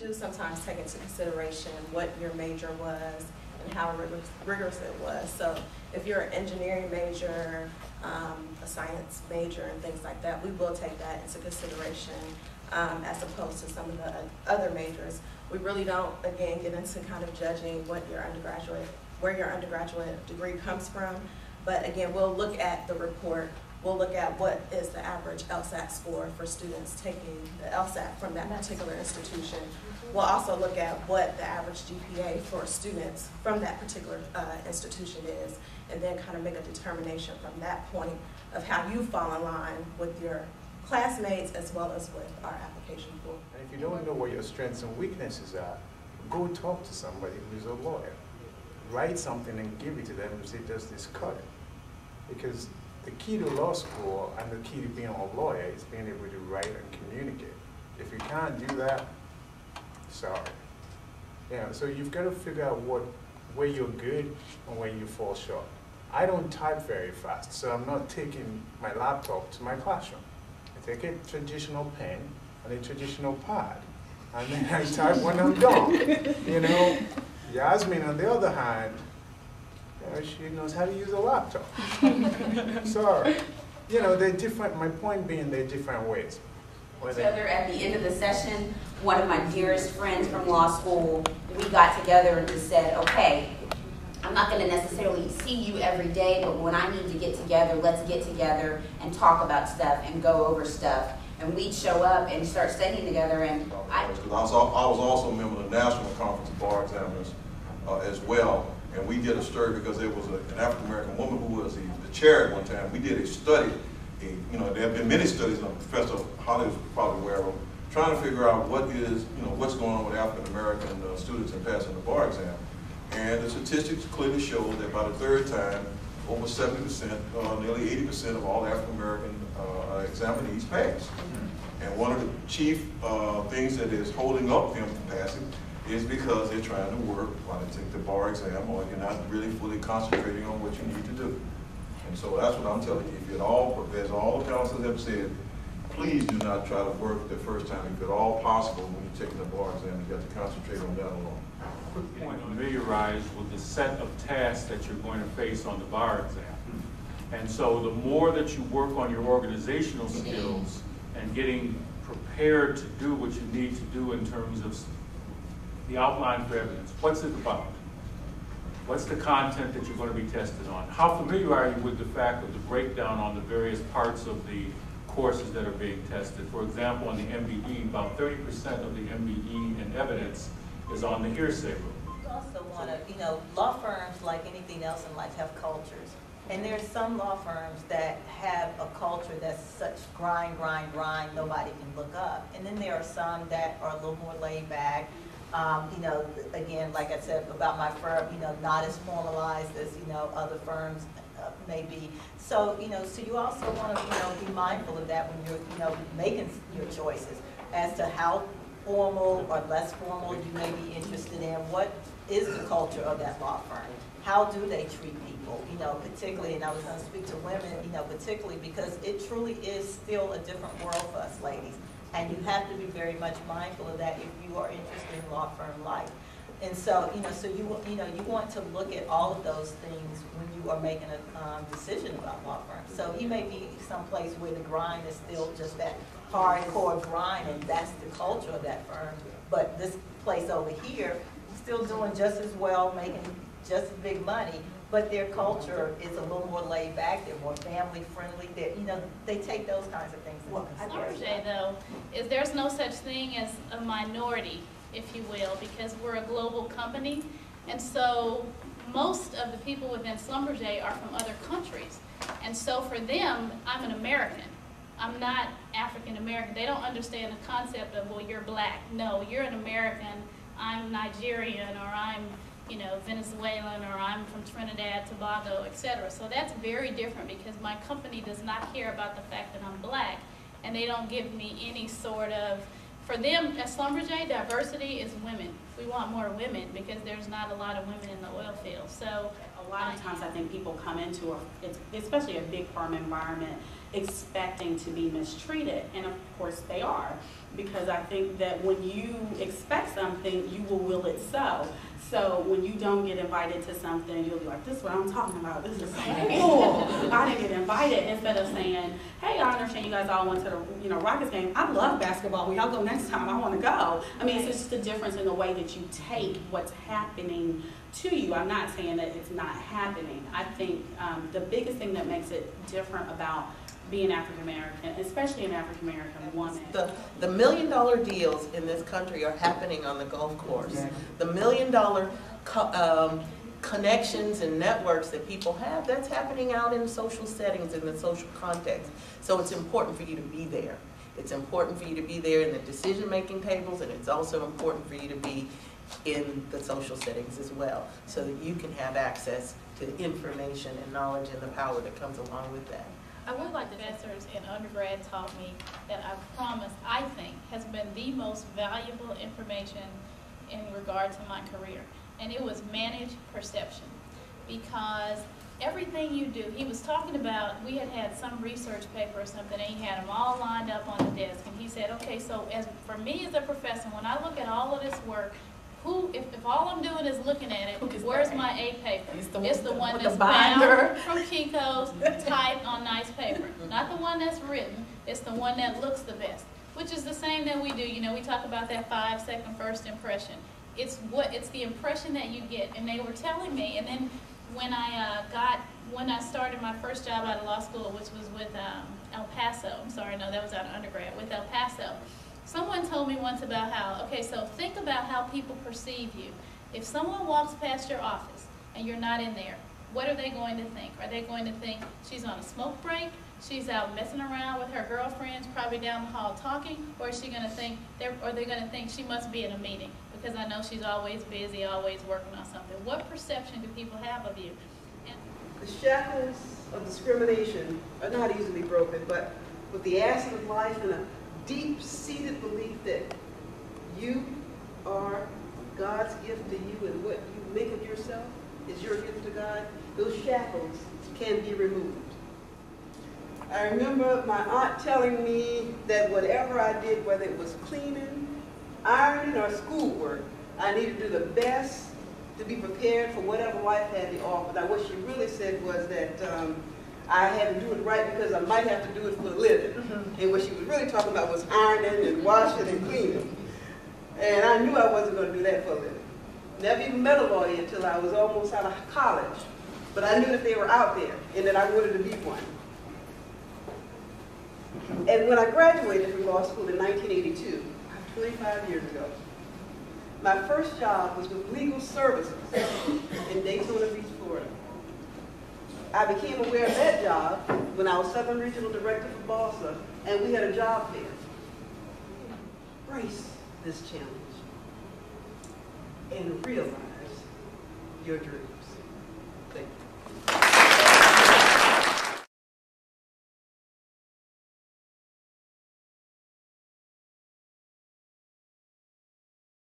do sometimes take into consideration what your major was and how rigorous it was. So if you're an engineering major, a science major, and things like that, we will take that into consideration as opposed to some of the other majors. We really don't, again, get into kind of judging what your undergraduate, where your undergraduate degree comes from. But again, we'll look at the report. We'll look at what is the average LSAT score for students taking the LSAT from that particular institution. We'll also look at what the average GPA for students from that particular institution is, and then kind of make a determination from that point of how you fall in line with your classmates as well as with our application pool. And if you don't know what your strengths and weaknesses are, go talk to somebody who's a lawyer. Write something and give it to them and say, does this cut it? Because the key to law school and the key to being a lawyer is being able to write and communicate. If you can't do that, sorry. Yeah, so you've got to figure out where you're good and where you fall short. I don't type very fast, so I'm not taking my laptop to my classroom. I take a traditional pen and a traditional pad, and then I type when I'm done. You know, Yasmin, on the other hand, she knows how to use a laptop. Sorry. You know, they're different. My point being, they're different ways. Each other at the end of the session, one of my dearest friends from law school, we got together and just said, okay, I'm not going to necessarily see you every day, but when I need to get together, let's get together and talk about stuff and go over stuff. And we'd show up and start studying together. And I was also a member of the National Conference of Bar Examiners as well. And we did a study because there was an African-American woman who was the chair at one time. We did a study. You know, there have been many studies, and Professor Holly is probably aware of them, trying to figure out what's going on with African-American students in passing the bar exam. And the statistics clearly show that by the third time, over 70%, nearly 80% of all African-American examinees pass. And one of the chief things that is holding up them from passing is because they're trying to work while they take the bar exam, or you're not really fully concentrating on what you need to do. And so that's what I'm telling you. If at all, as all the counselors have said, please do not try to work the first time. If at all possible, when you're taking the bar exam, you got to concentrate on that alone. Quick point, familiarize with the set of tasks that you're going to face on the bar exam. And so the more that you work on your organizational skills and getting prepared to do what you need to do in terms of the outline for evidence, what's it about? What's the content that you're going to be tested on? How familiar are you with the fact of the breakdown on the various parts of the courses that are being tested? For example, on the MBE, about 30% of the MBE in evidence is on the hearsay rule. You also want to, law firms, like anything else in life, have cultures. And there's some law firms that have a culture that's such grind, nobody can look up. And then there are some that are a little more laid back. Again, like I said about my firm, not as formalized as, other firms may be. So, so you also want to, be mindful of that when you're, making your choices as to how formal or less formal you may be interested in. What is the culture of that law firm? How do they treat people? Particularly, and I was going to speak to women, particularly because it truly is still a different world for us ladies. And you have to be very much mindful of that if you are interested in law firm life. And so, so you want to look at all of those things when you are making a decision about law firms. So you may be someplace where the grind is still just that hardcore grind, and that's the culture of that firm. But this place over here, still doing just as well, making just as big money, but their culture is a little more laid back. They're more family friendly. They take those kinds of things into consideration. Schlumberger, though, is there's no such thing as a minority, if you will, because we're a global company, and so most of the people within Schlumberger are from other countries, and so for them, I'm an American. I'm not African American. They don't understand the concept of, well, you're black. No, you're an American. I'm Nigerian, or I'm Venezuelan, or I'm from Trinidad, Tobago, etc. So that's very different because my company does not care about the fact that I'm black, and they don't give me any sort of, for them at Schlumberger, diversity is women. We want more women because there's not a lot of women in the oil field. So A lot of times I think people come into especially a big firm environment expecting to be mistreated, and of course they are, because I think that when you expect something, you will will it so. So when you don't get invited to something, you'll be like, this is what I'm talking about, this is so cool, I didn't get invited, instead of saying, hey, I understand you guys all went to the Rockets game, I love basketball, when y'all go next time, I want to go. I mean, it's just a difference in the way that you take what's happening to you. I'm not saying that it's not happening. I think the biggest thing that makes it different about being African American, especially an African American woman. The $1 million deals in this country are happening on the golf course. The $1 million connections and networks that people have, that's happening out in social settings, in the social context. So it's important for you to be there. It's important for you to be there in the decision-making tables, and it's also important for you to be in the social settings as well, so that you can have access to information and knowledge and the power that comes along with that. I would like professors in undergrad taught me that I promise, I think, has been the most valuable information in regard to my career. And it was manage perception. Because everything you do, he was talking about, we had some research paper or something, and he had them all lined up on the desk. And he said, okay, so for me as a professor, when I look at all of this work, if all I'm doing is looking at it, where's my A paper? It's the one that's bound from Kinko's, typed on nice paper. Not the one that's written, it's the one that looks the best. Which is the same that we do, you know, we talk about that 5-second first impression. It's the impression that you get. And they were telling me, and then when I started my first job out of law school, which was with El Paso, I'm sorry, no, that was out of undergrad, with El Paso. Someone told me once about how, okay, so think about how people perceive you. If someone walks past your office and you're not in there, what are they going to think? Are they going to think she's on a smoke break, she's out messing around with her girlfriends, probably down the hall talking, or is she going to think, are they going to think she must be in a meeting because I know she's always busy, always working on something? What perception do people have of you? The shackles of discrimination are not easily broken, but with the acid of life and a deep-seated belief that you are God's gift to you, and what you make of yourself is your gift to God, those shackles can be removed. I remember my aunt telling me that whatever I did, whether it was cleaning, ironing, or schoolwork, I needed to do the best to be prepared for whatever life had to offer. Now, what she really said was that I had to do it right because I might have to do it for a living. And what she was really talking about was ironing and washing and cleaning. And I knew I wasn't going to do that for a living. Never even met a lawyer until I was almost out of college. But I knew that they were out there and that I wanted to be one. And when I graduated from law school in 1982, 25 years ago, my first job was with Legal Services in Daytona Beach, Florida. I became aware of that job when I was Southern Regional Director for BALSA, and we had a job fair. Embrace this challenge and realize your dreams. Thank you.